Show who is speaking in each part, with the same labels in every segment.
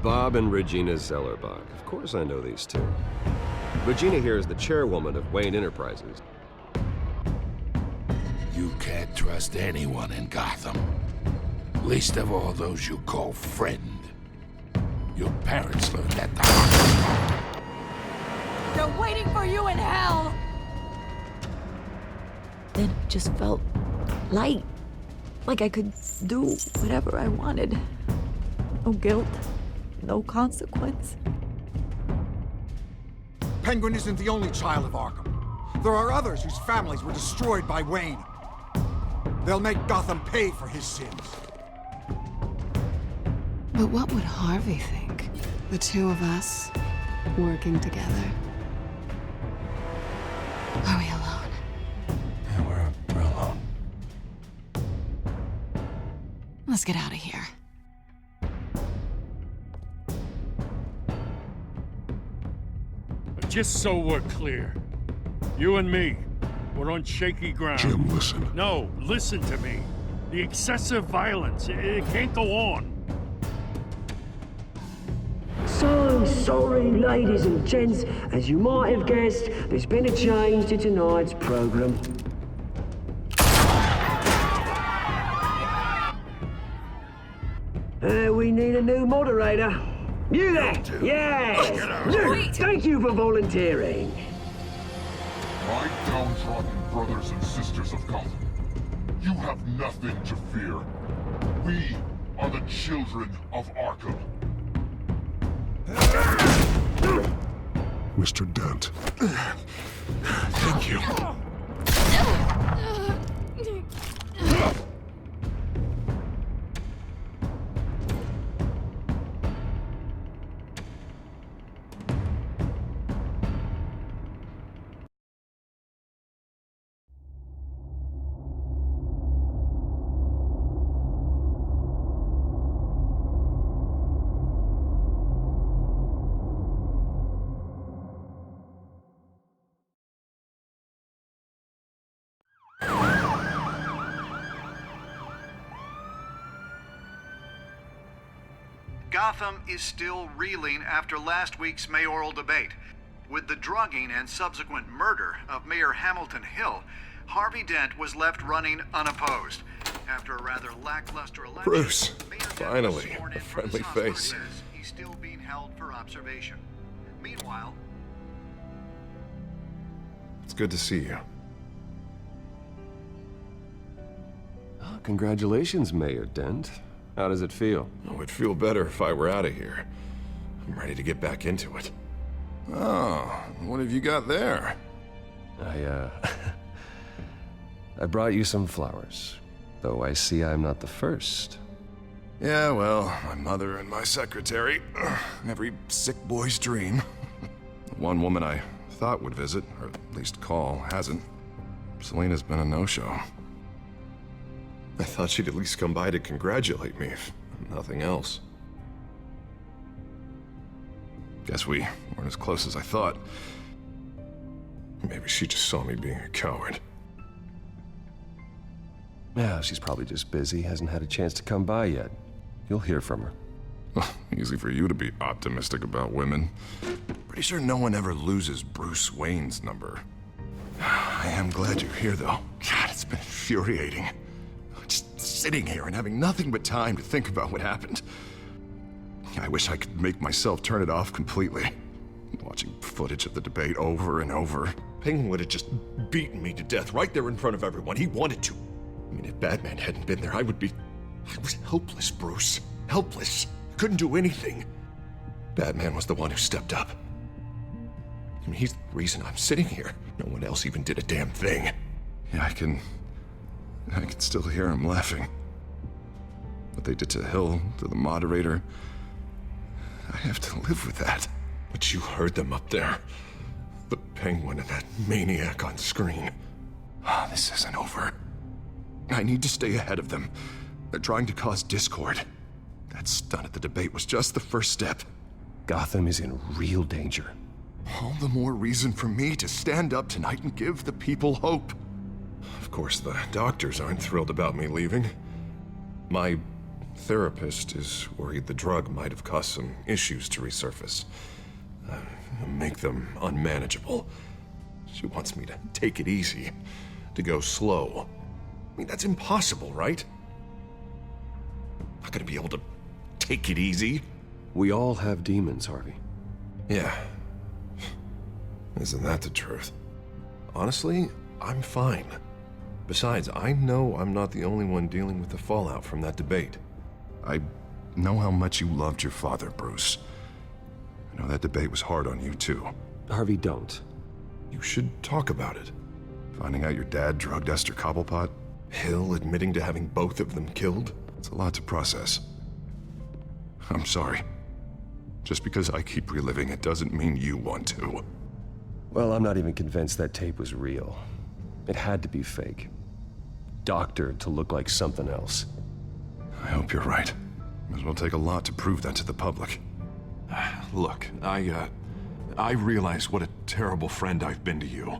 Speaker 1: Bob and Regina Zellerbach. Of course I know these two. Regina here is the chairwoman of Wayne Enterprises.
Speaker 2: You can't trust anyone in Gotham. Least of all those you call friend. Your parents learned that the hard way.
Speaker 3: They're waiting for you in hell!
Speaker 4: Then it just felt light. Like I could do whatever I wanted. No guilt, no consequence.
Speaker 5: Penguin isn't the only child of Arkham. There are others whose families were destroyed by Wayne. They'll make Gotham pay for his sins.
Speaker 6: But what would Harvey think? The two of us, working together. Are we alone?
Speaker 2: Yeah, we're alone.
Speaker 6: Let's get out of here.
Speaker 7: Just so we're clear, you and me, we're on shaky ground.
Speaker 2: Jim, listen.
Speaker 7: No, listen to me. The excessive violence, it can't go on.
Speaker 8: So sorry, ladies and gents. As you might have guessed, there's been a change to tonight's program. We need a new moderator. You there? Yes! Luke, thank you for volunteering.
Speaker 9: My downtrodden brothers and sisters of Gotham, you have nothing to fear. We are the children of Arkham.
Speaker 2: Mr. Dent. Thank you.
Speaker 10: Gotham is still reeling after last week's mayoral debate. With the drugging and subsequent murder of Mayor Hamilton Hill, Harvey Dent was left running unopposed. After a rather lackluster election,
Speaker 1: Bruce,
Speaker 10: Mayor Dent was
Speaker 1: finally,
Speaker 10: sworn
Speaker 1: a
Speaker 10: in for the
Speaker 1: friendly
Speaker 10: South
Speaker 1: face.
Speaker 10: Cortez. He's still being held for observation. Meanwhile,
Speaker 1: It's good to see you. Oh, congratulations, Mayor Dent. How does it feel?
Speaker 11: Oh, it'd feel better if I were out of here. I'm ready to get back into it.
Speaker 1: Oh, what have you got there? I brought you some flowers. Though I see I'm not the first.
Speaker 11: Yeah, well, my mother and my secretary. Every sick boy's dream. One woman I thought would visit, or at least call, hasn't. Selena's been a no-show. I thought she'd at least come by to congratulate me, if nothing else. Guess we weren't as close as I thought. Maybe she just saw me being a coward.
Speaker 1: Yeah, she's probably just busy, hasn't had a chance to come by yet. You'll hear from her.
Speaker 11: Well, easy for you to be optimistic about women. Pretty sure no one ever loses Bruce Wayne's number. I am glad you're here, though. God, it's been infuriating. Just sitting here and having nothing but time to think about what happened. I wish I could make myself turn it off completely. Watching footage of the debate over and over. Penguin would have just beaten me to death right there in front of everyone. He wanted to. I mean, if Batman hadn't been there, I was helpless, Bruce. Helpless. Couldn't do anything. Batman was the one who stepped up. I mean, he's the reason I'm sitting here. No one else even did a damn thing. Yeah, I can still hear him laughing. What they did to Hill, to the moderator. I have to live with that. But you heard them up there. The Penguin and that maniac on screen. This isn't over. I need to stay ahead of them. They're trying to cause discord. That stunt at the debate was just the first step.
Speaker 1: Gotham is in real danger.
Speaker 11: All the more reason for me to stand up tonight and give the people hope. Of course, the doctors aren't thrilled about me leaving. My therapist is worried the drug might have caused some issues to resurface. Make them unmanageable. She wants me to take it easy, to go slow. I mean, that's impossible, right? Not gonna be able to take it easy.
Speaker 1: We all have demons, Harvey.
Speaker 11: Yeah. Isn't that the truth? Honestly, I'm fine. Besides, I know I'm not the only one dealing with the fallout from that debate. I know how much you loved your father, Bruce. I know that debate was hard on you, too.
Speaker 1: Harvey, don't.
Speaker 11: You should talk about it. Finding out your dad drugged Esther Cobblepot, Hill admitting to having both of them killed. It's a lot to process. I'm sorry. Just because I keep reliving it doesn't mean you want to.
Speaker 1: Well, I'm not even convinced that tape was real. It had to be fake. Doctored to look like something else.
Speaker 11: I hope you're right. Might as well take a lot to prove that to the public. Look, I realize what a terrible friend I've been to you.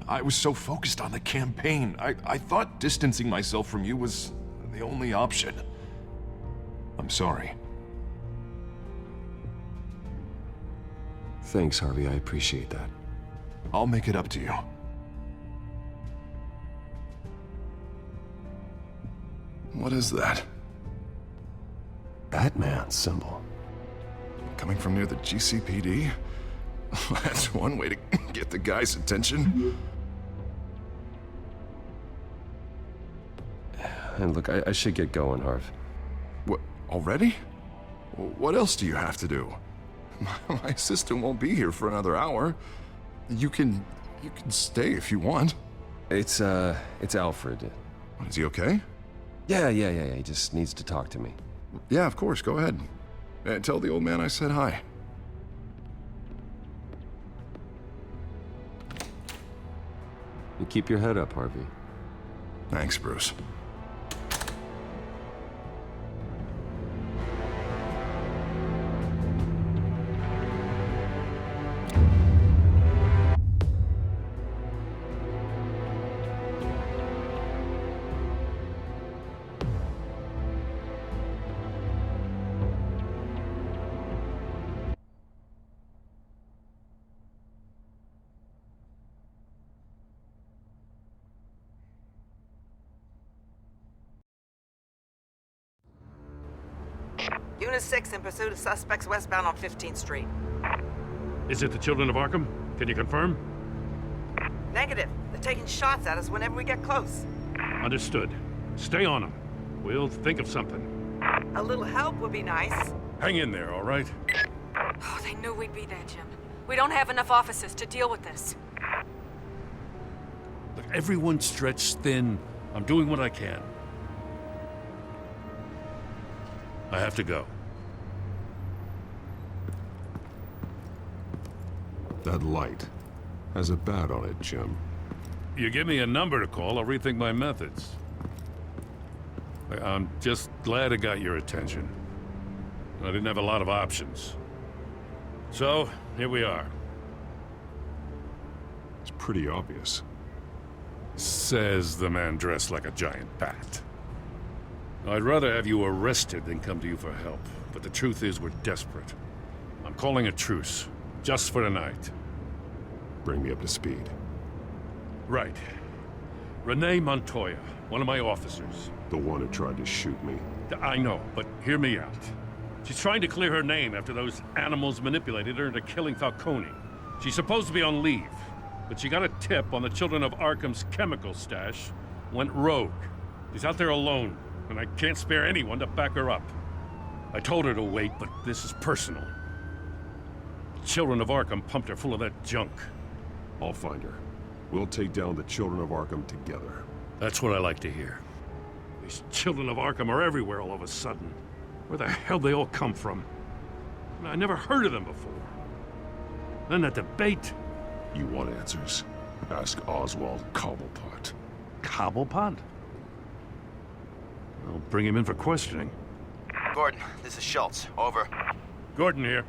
Speaker 11: I was so focused on the campaign. I thought distancing myself from you was the only option. I'm sorry.
Speaker 1: Thanks, Harvey. I appreciate that.
Speaker 11: I'll make it up to you. What is that?
Speaker 1: Batman symbol.
Speaker 11: Coming from near the GCPD? That's one way to get the guy's attention.
Speaker 1: And look, I should get going, Harv.
Speaker 11: What, already? What else do you have to do? My assistant won't be here for another hour. You can stay if you want.
Speaker 1: It's Alfred.
Speaker 11: Is he okay?
Speaker 1: Yeah. He just needs to talk to me.
Speaker 11: Yeah, of course. Go ahead. Tell the old man I said hi.
Speaker 1: You keep your head up, Harvey.
Speaker 11: Thanks, Bruce.
Speaker 12: Unit 6 in pursuit of suspects westbound on 15th Street.
Speaker 7: Is it the Children of Arkham? Can you confirm?
Speaker 12: Negative. They're taking shots at us whenever we get close.
Speaker 7: Understood. Stay on them. We'll think of something.
Speaker 12: A little help would be nice.
Speaker 7: Hang in there, all right?
Speaker 3: Oh, they knew we'd be there, Jim. We don't have enough officers to deal with this.
Speaker 7: Look, everyone's stretched thin. I'm doing what I can. I have to go.
Speaker 1: That light has a bat on it, Jim.
Speaker 7: You give me a number to call, I'll rethink my methods. I'm just glad it got your attention. I didn't have a lot of options. So, here we are.
Speaker 1: It's pretty obvious.
Speaker 7: Says the man dressed like a giant bat. I'd rather have you arrested than come to you for help, but the truth is we're desperate. I'm calling a truce, just for tonight.
Speaker 1: Bring me up to speed.
Speaker 7: Right. Renee Montoya, one of my officers.
Speaker 1: The one who tried to shoot me.
Speaker 7: I know, but hear me out. She's trying to clear her name after those animals manipulated her into killing Falcone. She's supposed to be on leave, but she got a tip on the Children of Arkham's chemical stash, went rogue. She's out there alone, and I can't spare anyone to back her up. I told her to wait, but this is personal. The Children of Arkham pumped her full of that junk.
Speaker 1: I'll find her. We'll take down the Children of Arkham together.
Speaker 7: That's what I like to hear. These Children of Arkham are everywhere all of a sudden. Where the hell they all come from? I never heard of them before. Then that debate.
Speaker 1: You want answers? Ask Oswald Cobblepot.
Speaker 7: Cobblepot? I'll bring him in for questioning.
Speaker 13: Gordon, this is Schultz. Over.
Speaker 7: Gordon here.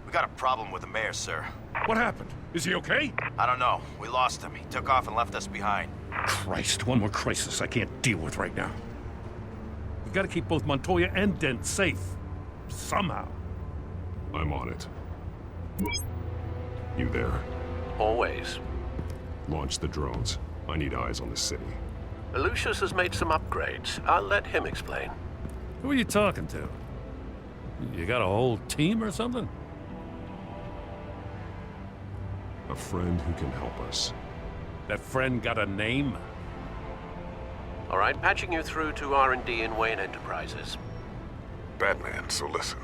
Speaker 13: We got a problem with the mayor, sir.
Speaker 7: What happened? Is he okay?
Speaker 13: I don't know. We lost him. He took off and left us behind.
Speaker 7: Christ, one more crisis I can't deal with right now. gotta keep both Montoya and Dent safe. Somehow.
Speaker 1: I'm on it. You there?
Speaker 14: Always.
Speaker 1: Launch the drones. I need eyes on the city.
Speaker 14: Lucius has made some upgrades. I'll let him explain.
Speaker 7: Who are you talking to? You got a whole team or something?
Speaker 1: A friend who can help us.
Speaker 7: That friend got a name?
Speaker 14: All right, patching you through to R&D in Wayne Enterprises.
Speaker 11: Batman, so listen.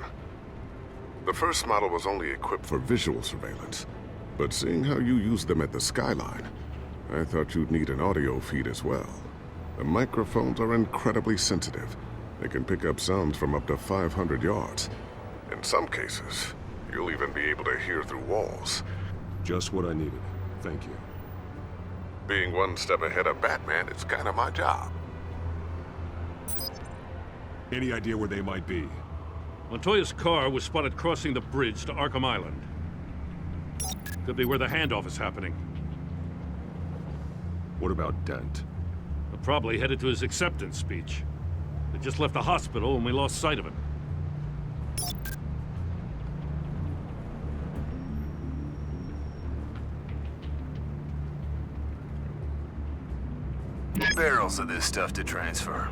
Speaker 11: The first model was only equipped for visual surveillance, but seeing how you use them at the Skyline, I thought you'd need an audio feed as well. The microphones are incredibly sensitive. They can pick up sounds from up to 500 yards. In some cases, you'll even be able to hear through walls.
Speaker 1: Just what I needed. Thank you.
Speaker 11: Being one step ahead of Batman is kind of my job.
Speaker 1: Any idea where they might be?
Speaker 7: Montoya's car was spotted crossing the bridge to Arkham Island. Could be where the handoff is happening.
Speaker 1: What about Dent?
Speaker 7: Probably headed to his acceptance speech. They just left the hospital and we lost sight of him.
Speaker 13: Barrels of this stuff to transfer.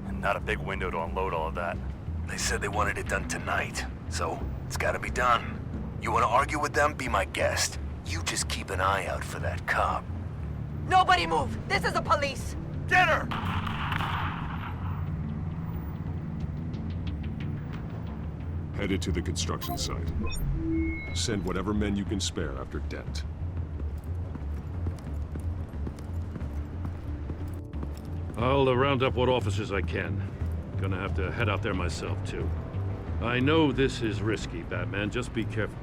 Speaker 13: And not a big window to unload all of that. They said they wanted it done tonight, so it's gotta be done. You wanna argue with them? Be my guest. You just keep an eye out for that cop.
Speaker 3: Nobody move! This is the police!
Speaker 13: Get her!
Speaker 1: Headed to the construction site. Send whatever men you can spare after Dent.
Speaker 7: I'll round up what officers I can. Gonna have to head out there myself, too. I know this is risky, Batman. Just be careful.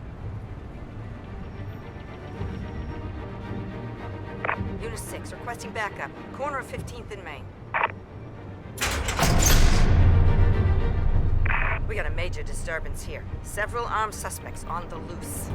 Speaker 12: Unit 6, requesting backup. Corner of 15th and Main. We got a major disturbance here. Several armed suspects on the loose.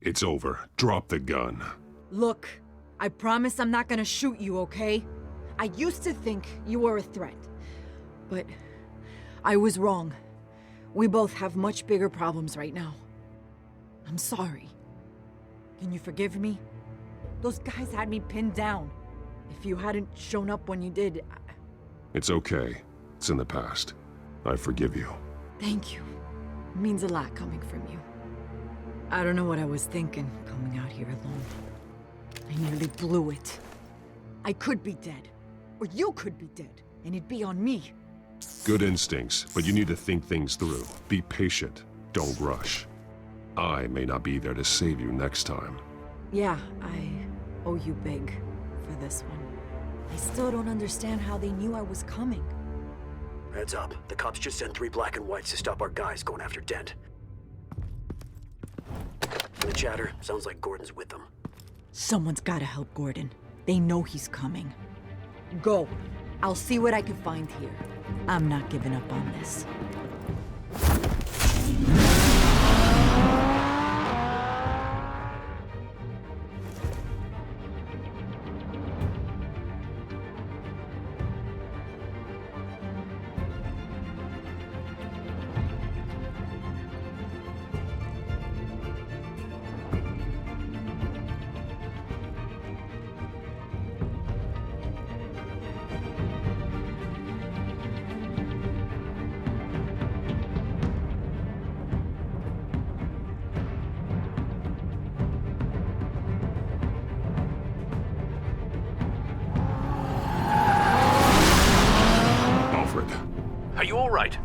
Speaker 1: It's over. Drop the gun.
Speaker 4: Look, I promise I'm not gonna shoot you, okay? I used to think you were a threat, but I was wrong. We both have much bigger problems right now. I'm sorry. Can you forgive me? Those guys had me pinned down. If you hadn't shown up when you did,
Speaker 1: It's okay. It's in the past. I forgive you.
Speaker 4: Thank you. It means a lot coming from you. I don't know what I was thinking, coming out here alone. I nearly blew it. I could be dead. Or you could be dead, and it'd be on me.
Speaker 1: Good instincts, but you need to think things through. Be patient. Don't rush. I may not be there to save you next time.
Speaker 4: Yeah, I owe you big for this one. I still don't understand how they knew I was coming.
Speaker 15: Heads up. The cops just sent 3 black and whites to stop our guys going after Dent. From the chatter, sounds like Gordon's with them.
Speaker 4: Someone's gotta help Gordon. They know he's coming. Go. I'll see what I can find here. I'm not giving up on this.
Speaker 14: Are you all right?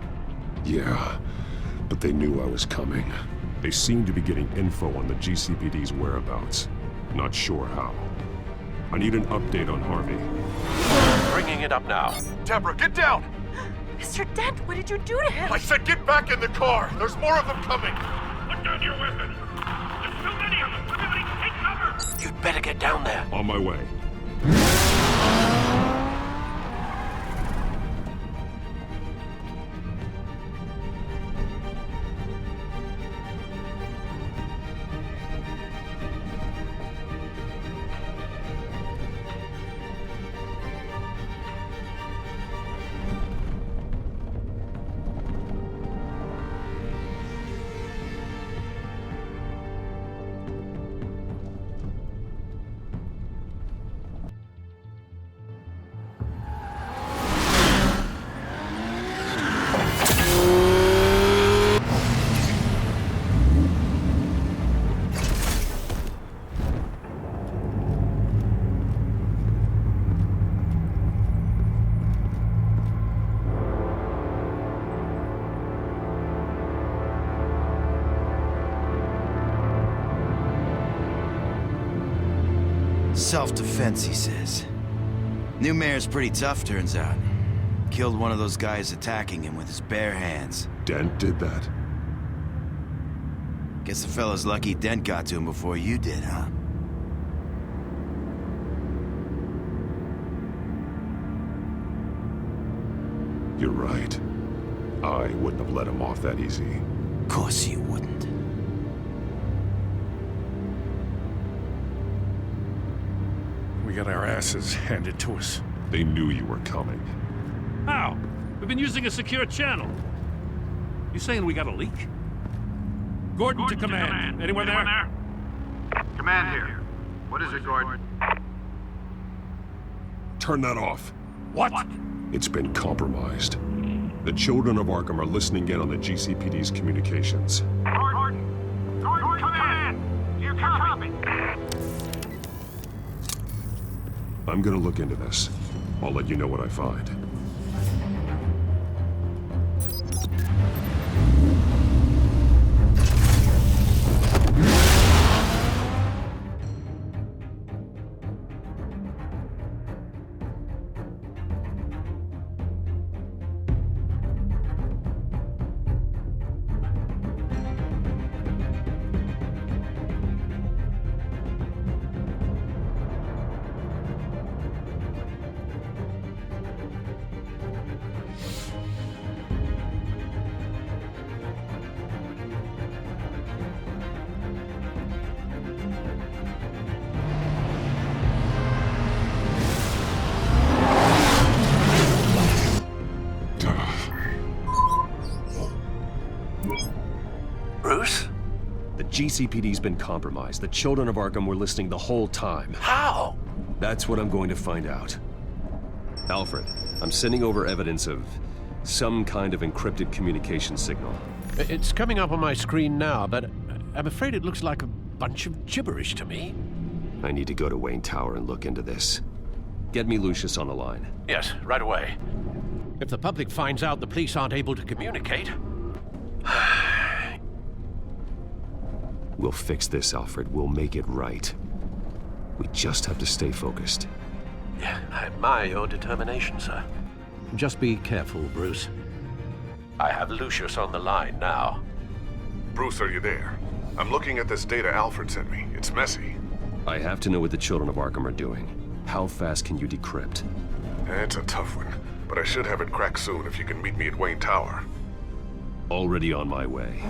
Speaker 1: Yeah, but they knew I was coming. They seem to be getting info on the GCPD's whereabouts. Not sure how. I need an update on Harvey.
Speaker 14: Bringing it up now.
Speaker 13: Deborah, get down!
Speaker 3: Mr. Dent, what did you do to him?
Speaker 13: I said get back in the car! There's more of them coming!
Speaker 7: Put down your weapon! There's so many of them! Everybody take cover!
Speaker 14: You'd better get down there.
Speaker 1: On my way.
Speaker 16: Self-defense, he says. New mayor's pretty tough, turns out. Killed one of those guys attacking him with his bare hands.
Speaker 1: Dent did that?
Speaker 16: Guess the fella's lucky Dent got to him before you did, huh?
Speaker 1: You're right. I wouldn't have let him off that easy.
Speaker 16: Of course you wouldn't.
Speaker 7: We got our asses handed to us.
Speaker 1: They knew you were coming.
Speaker 7: How? We've been using a secure channel. You saying we got a leak? Gordon to command. Anyone there?
Speaker 10: Command here. What is it, Gordon?
Speaker 1: Turn that off.
Speaker 7: What?
Speaker 1: It's been compromised. The children of Arkham are listening in on the GCPD's communications.
Speaker 7: Gordon, command! Do you copy?
Speaker 1: I'm gonna look into this. I'll let you know what I find.
Speaker 14: Bruce?
Speaker 1: The GCPD's been compromised. The children of Arkham were listening the whole time.
Speaker 14: How?
Speaker 1: That's what I'm going to find out. Alfred, I'm sending over evidence of some kind of encrypted communication signal.
Speaker 14: It's coming up on my screen now, but I'm afraid it looks like a bunch of gibberish to me.
Speaker 1: I need to go to Wayne Tower and look into this. Get me Lucius on the line.
Speaker 14: Yes, right away. If the public finds out the police aren't able to communicate...
Speaker 1: We'll fix this, Alfred. We'll make it right. We just have to stay focused.
Speaker 14: Yeah, I admire your determination, sir. Just be careful, Bruce. I have Lucius on the line now.
Speaker 11: Bruce, are you there? I'm looking at this data Alfred sent me. It's messy.
Speaker 17: I have to know what the children of Arkham are doing. How fast can you decrypt?
Speaker 11: It's a tough one, but I should have it cracked soon if you can meet me at Wayne Tower.
Speaker 17: Already on my way.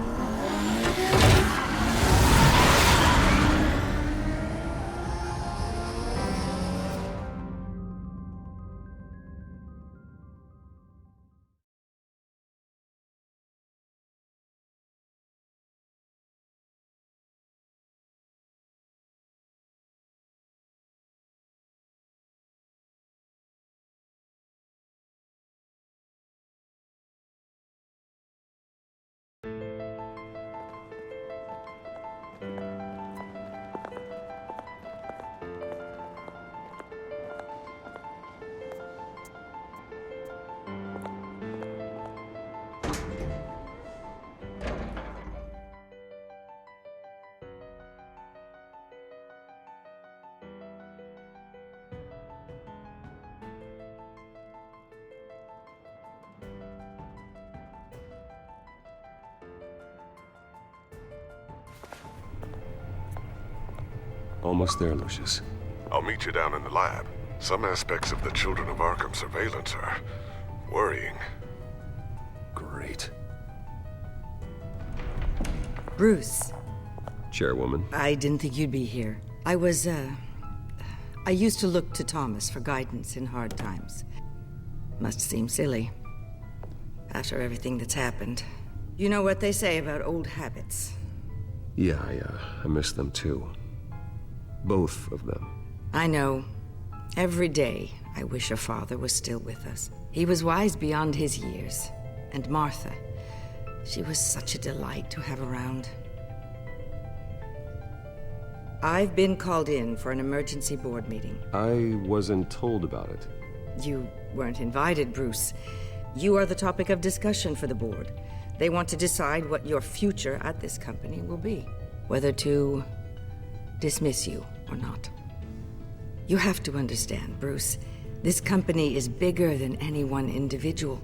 Speaker 1: Almost there, Lucius.
Speaker 11: I'll meet you down in the lab. Some aspects of the Children of Arkham surveillance are worrying.
Speaker 1: Great.
Speaker 18: Bruce.
Speaker 1: Chairwoman.
Speaker 18: I didn't think you'd be here. I used to look to Thomas for guidance in hard times. Must seem silly. After everything that's happened. You know what they say about old habits.
Speaker 1: Yeah, I miss them too. Both of them.
Speaker 18: I know. Every day, I wish your father was still with us. He was wise beyond his years. And Martha, she was such a delight to have around. I've been called in for an emergency board meeting.
Speaker 1: I wasn't told about it.
Speaker 18: You weren't invited, Bruce. You are the topic of discussion for the board. They want to decide what your future at this company will be. Whether to dismiss you or not. You have to understand, Bruce. This company is bigger than any one individual.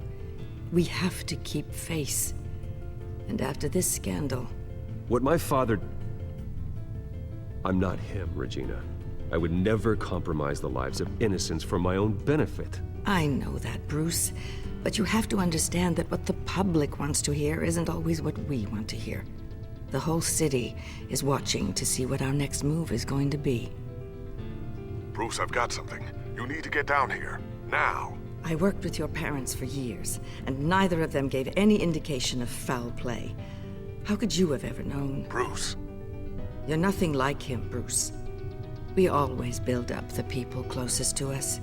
Speaker 18: We have to keep face. And after this scandal...
Speaker 1: What my father... I'm not him, Regina. I would never compromise the lives of innocents for my own benefit.
Speaker 18: I know that, Bruce. But you have to understand that what the public wants to hear isn't always what we want to hear. The whole city is watching to see what our next move is going to be.
Speaker 11: Bruce, I've got something. You need to get down here. Now.
Speaker 18: I worked with your parents for years, and neither of them gave any indication of foul play. How could you have ever known?
Speaker 11: Bruce.
Speaker 18: You're nothing like him, Bruce. We always build up the people closest to us.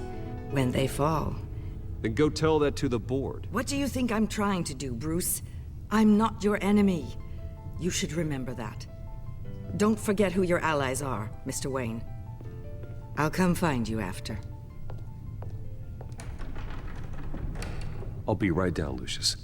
Speaker 18: When they fall...
Speaker 1: Then go tell that to the board.
Speaker 18: What do you think I'm trying to do, Bruce? I'm not your enemy. You should remember that. Don't forget who your allies are, Mr. Wayne. I'll come find you after.
Speaker 1: I'll be right down, Lucius.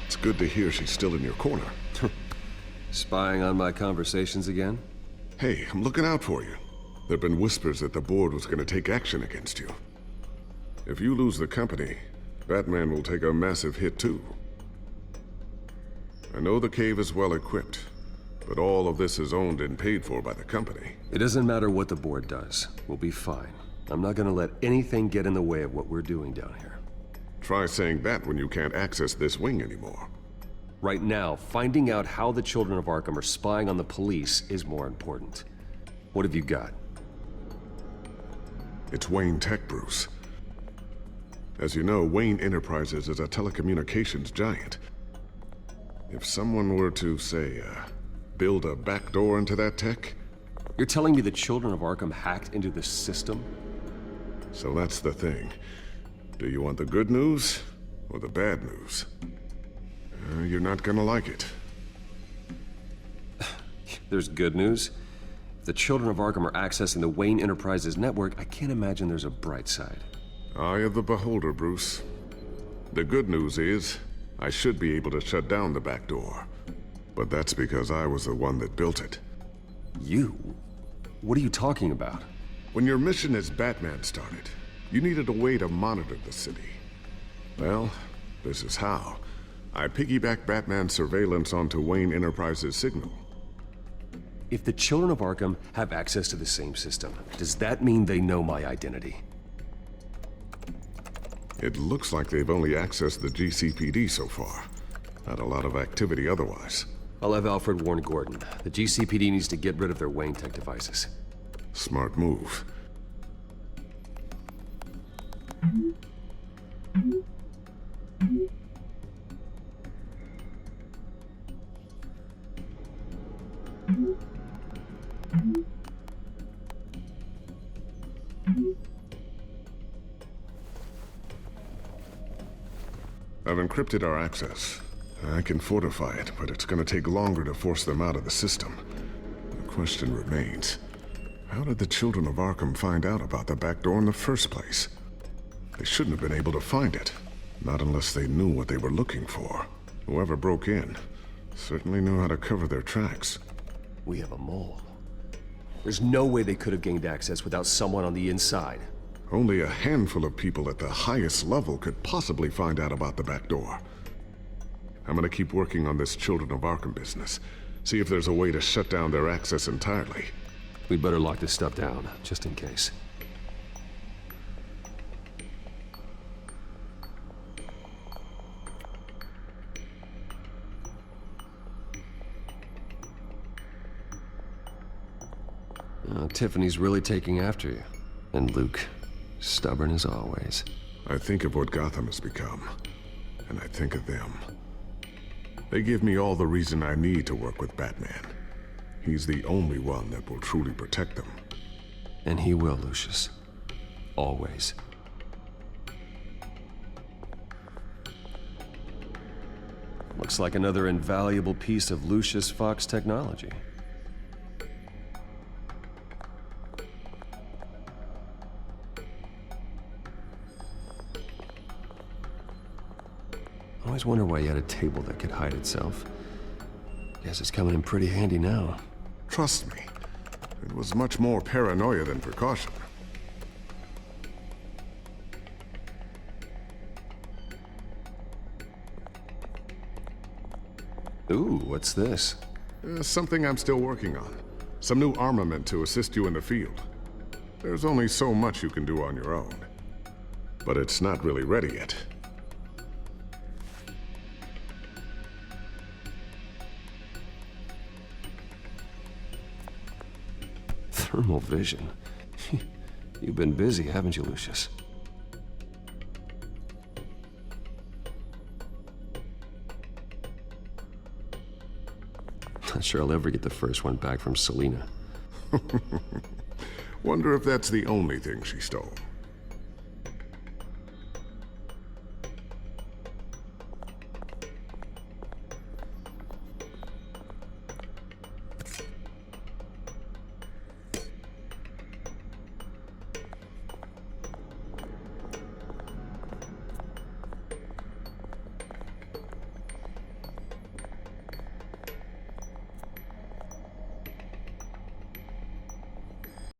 Speaker 11: It's good to hear she's still in your corner.
Speaker 17: Spying on my conversations again?
Speaker 19: Hey, I'm looking out for you. There've been whispers that the board was going to take action against you. If you lose the company, Batman will take a massive hit too. I know the cave is well equipped, but all of this is owned and paid for by the company.
Speaker 17: It doesn't matter what the board does. We'll be fine. I'm not gonna let anything get in the way of what we're doing down here.
Speaker 19: Try saying that when you can't access this wing anymore.
Speaker 17: Right now, finding out how the Children of Arkham are spying on the police is more important. What have you got?
Speaker 19: It's Wayne Tech, Bruce. As you know, Wayne Enterprises is a telecommunications giant. If someone were to, say, build a backdoor into that tech...
Speaker 17: You're telling me the Children of Arkham hacked into the system?
Speaker 19: So that's the thing. Do you want the good news or the bad news? You're not gonna like it.
Speaker 17: There's good news. If the Children of Arkham are accessing the Wayne Enterprises network, I can't imagine there's a bright side.
Speaker 19: Eye of the beholder, Bruce. The good news is, I should be able to shut down the back door. But that's because I was the one that built it.
Speaker 17: You? What are you talking about?
Speaker 19: When your mission as Batman started, you needed a way to monitor the city. Well, this is how. I piggybacked Batman's surveillance onto Wayne Enterprises' signal.
Speaker 17: If the Children of Arkham have access to the same system, does that mean they know my identity?
Speaker 19: It looks like they've only accessed the GCPD so far. Not a lot of activity otherwise.
Speaker 17: I'll have Alfred warn Gordon. The GCPD needs to get rid of their Wayne Tech devices.
Speaker 19: Smart move. I've encrypted our access. I can fortify it, but it's gonna take longer to force them out of the system. The question remains, how did the Children of Arkham find out about the back door in the first place? They shouldn't have been able to find it. Not unless they knew what they were looking for. Whoever broke in certainly knew how to cover their tracks.
Speaker 17: We have a mole. There's no way they could have gained access without someone on the inside.
Speaker 19: Only a handful of people at the highest level could possibly find out about the back door. I'm gonna keep working on this Children of Arkham business. See if there's a way to shut down their access entirely.
Speaker 17: We'd better lock this stuff down, just in case. Tiffany's really taking after you. And Luke, stubborn as always.
Speaker 19: I think of what Gotham has become, and I think of them. They give me all the reason I need to work with Batman. He's the only one that will truly protect them.
Speaker 17: And he will, Lucius. Always. Looks like another invaluable piece of Lucius Fox technology. I always wonder why you had a table that could hide itself. Guess it's coming in pretty handy now.
Speaker 19: Trust me, it was much more paranoia than precaution.
Speaker 17: Ooh, what's this?
Speaker 19: Something I'm still working on. Some new armament to assist you in the field. There's only so much you can do on your own. But it's not really ready yet.
Speaker 17: Thermal vision. You've been busy, haven't you, Lucius? Not sure I'll ever get the first one back from Selina.
Speaker 19: Wonder if that's the only thing she stole.